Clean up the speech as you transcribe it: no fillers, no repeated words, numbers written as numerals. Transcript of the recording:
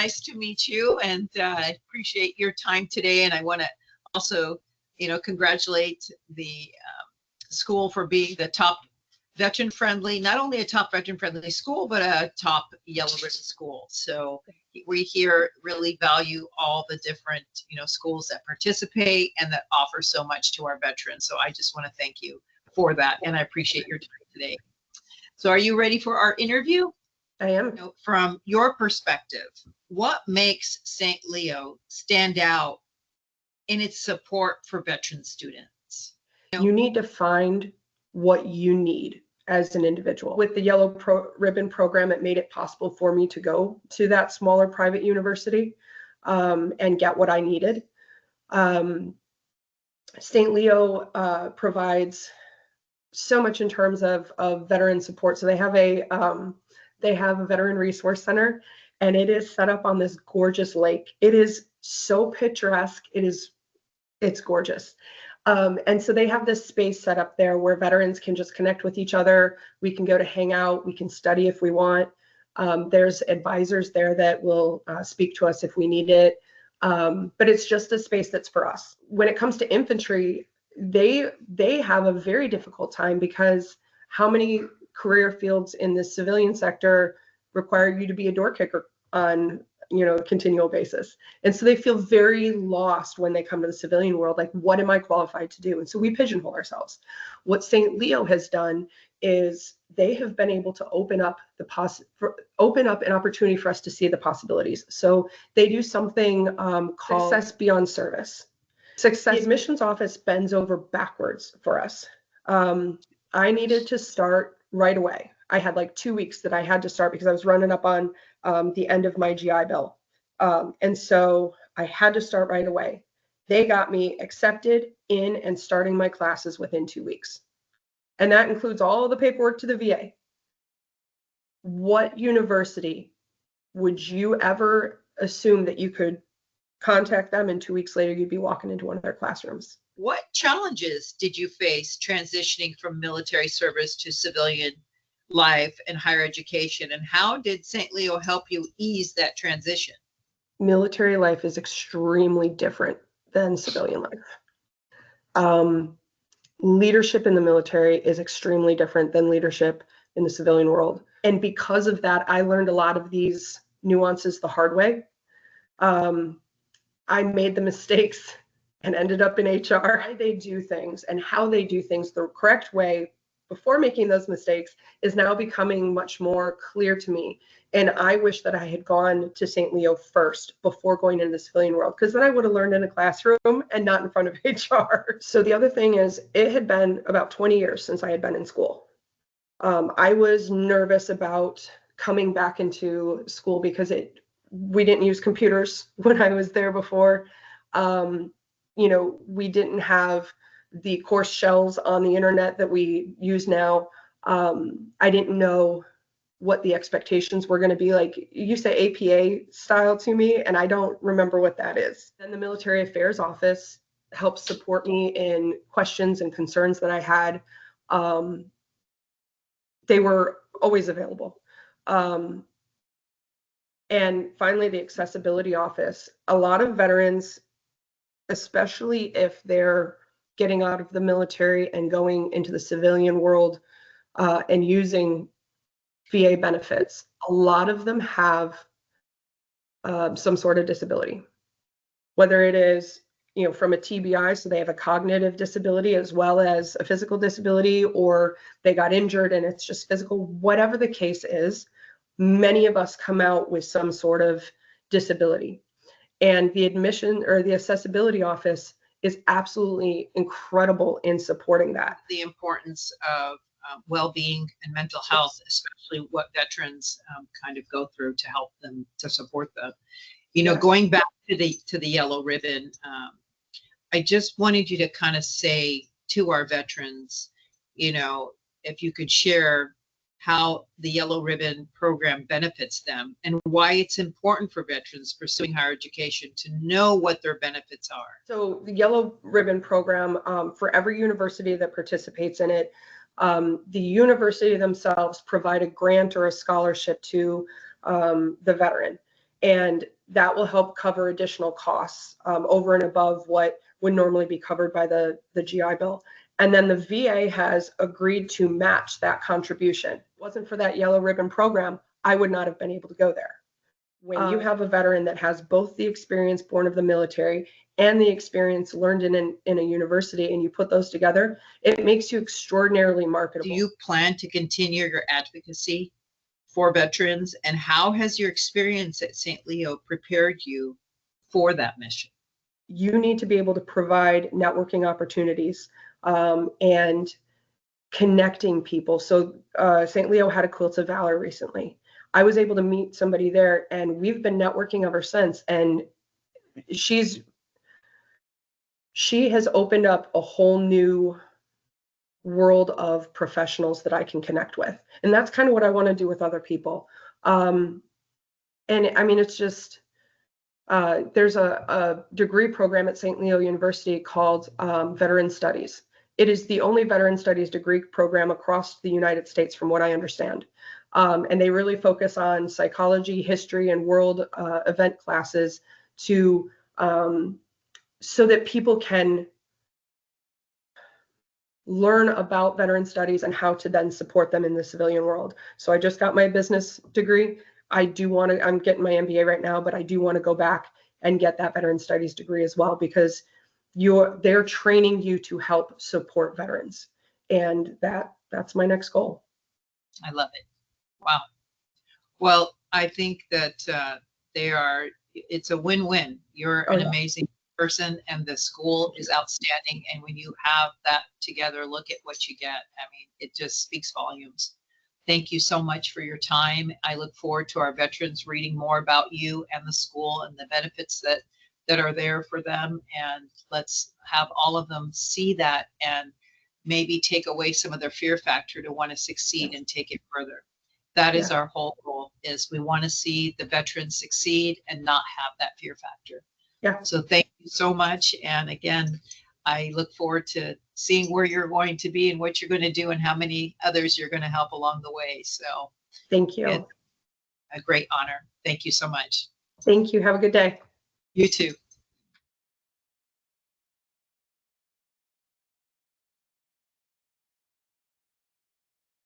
Nice to meet you, and I appreciate your time today. And I want to also, congratulate the school for being the top veteran-friendly, not only a top veteran-friendly school, but a top yellow ribbon school. So we here really value all the different, schools that participate and that offer so much to our veterans. So I just want to thank you for that, and I appreciate your time today. So are you ready for our interview? I am. From your perspective, what makes St. Leo stand out in its support for veteran students? You need to find what you need as an individual. With the Yellow Ribbon program, it made it possible for me to go to that smaller private university and get what I needed. St. Leo provides so much in terms of veteran support. So they have a veteran resource center, and it is set up on this gorgeous lake. It is so picturesque. It's gorgeous. And so they have this space set up there where veterans can just connect with each other. We can go to hang out. We can study if we want. There's advisors there that will speak to us if we need it. But it's just a space that's for us. When it comes to infantry, they have a very difficult time because how many career fields in the civilian sector require you to be a door kicker on a continual basis. And so they feel very lost when they come to the civilian world, like, what am I qualified to do? And so we pigeonhole ourselves. What St. Leo has done is they have been able to open up an opportunity for us to see the possibilities. So they do something called Success Beyond Service. The admissions office bends over backwards for us. I needed to start right away. I had like 2 weeks that I had to start because I was running up on the end of my GI Bill. And so I had to start right away. They got me accepted in and starting my classes within 2 weeks. And that includes all the paperwork to the VA. What university would you ever assume that you could contact them and 2 weeks later you'd be walking into one of their classrooms? What challenges did you face transitioning from military service to civilian life and higher education, and how did St. Leo help you ease that transition? Military life is extremely different than civilian life. Leadership in the military is extremely different than leadership in the civilian world. And because of that, I learned a lot of these nuances the hard way. I made the mistakes and ended up in HR. How they do things and how they do things the correct way before making those mistakes is now becoming much more clear to me. And I wish that I had gone to St. Leo first before going into the civilian world, because then I would have learned in a classroom and not in front of HR. So the other thing is, it had been about 20 years since I had been in school. I was nervous about coming back into school because we didn't use computers when I was there before. We didn't have the course shells on the internet that we use now. I didn't know what the expectations were going to be. Like, you say APA style to me, and I don't remember what that is. Then the military affairs office helped support me in questions and concerns that I had. They were always available. And finally, the accessibility office. A lot of veterans, especially if they're getting out of the military and going into the civilian world and using VA benefits, a lot of them have some sort of disability, whether it is from a TBI, so they have a cognitive disability as well as a physical disability, or they got injured and it's just physical. Whatever the case is, many of us come out with some sort of disability, and the admission or the accessibility office is absolutely incredible in supporting that. The importance of well-being and mental health, especially what veterans kind of go through to help them, to support them. Yes. Going back to the Yellow Ribbon, I just wanted you to kind of say to our veterans, if you could share how the Yellow Ribbon program benefits them and why it's important for veterans pursuing higher education to know what their benefits are. So the Yellow Ribbon program, for every university that participates in it, the university themselves provide a grant or a scholarship to the veteran. And that will help cover additional costs over and above what would normally be covered by the GI Bill. And then the VA has agreed to match that contribution. If it wasn't for that yellow ribbon program, I would not have been able to go there. When you have a veteran that has both the experience born of the military and the experience learned in a university, and you put those together, it makes you extraordinarily marketable. Do you plan to continue your advocacy for veterans, and how has your experience at St. Leo prepared you for that mission? You need to be able to provide networking opportunities and connecting people. So St. Leo had a Quilts of Valor recently. I was able to meet somebody there, and we've been networking ever since. And she has opened up a whole new world of professionals that I can connect with. And that's kind of what I want to do with other people. And I mean, it's just, there's a degree program at St. Leo University called Veteran Studies. It is the only Veteran Studies degree program across the United States, from what I understand. And they really focus on psychology, history, and world event classes to so that people can learn about veteran studies and how to then support them in the civilian world. So I just got my business degree. I'm getting my MBA right now, but I do want to go back and get that veteran studies degree as well, because they're training you to help support veterans. And that's my next goal. I love it. Wow. Well, I think that it's a win-win. You're an amazing person, and the school is outstanding. And when you have that together, look at what you get. I mean, it just speaks volumes. Thank you so much for your time. I look forward to our veterans reading more about you and the school and the benefits that are there for them. And let's have all of them see that and maybe take away some of their fear factor to want to succeed and take it further. That is our whole goal, is we want to see the veterans succeed and not have that fear factor. Yeah. So thank you so much. And again, I look forward to seeing where you're going to be and what you're going to do and how many others you're going to help along the way. So thank you. It's a great honor. Thank you so much. Thank you. Have a good day. You too.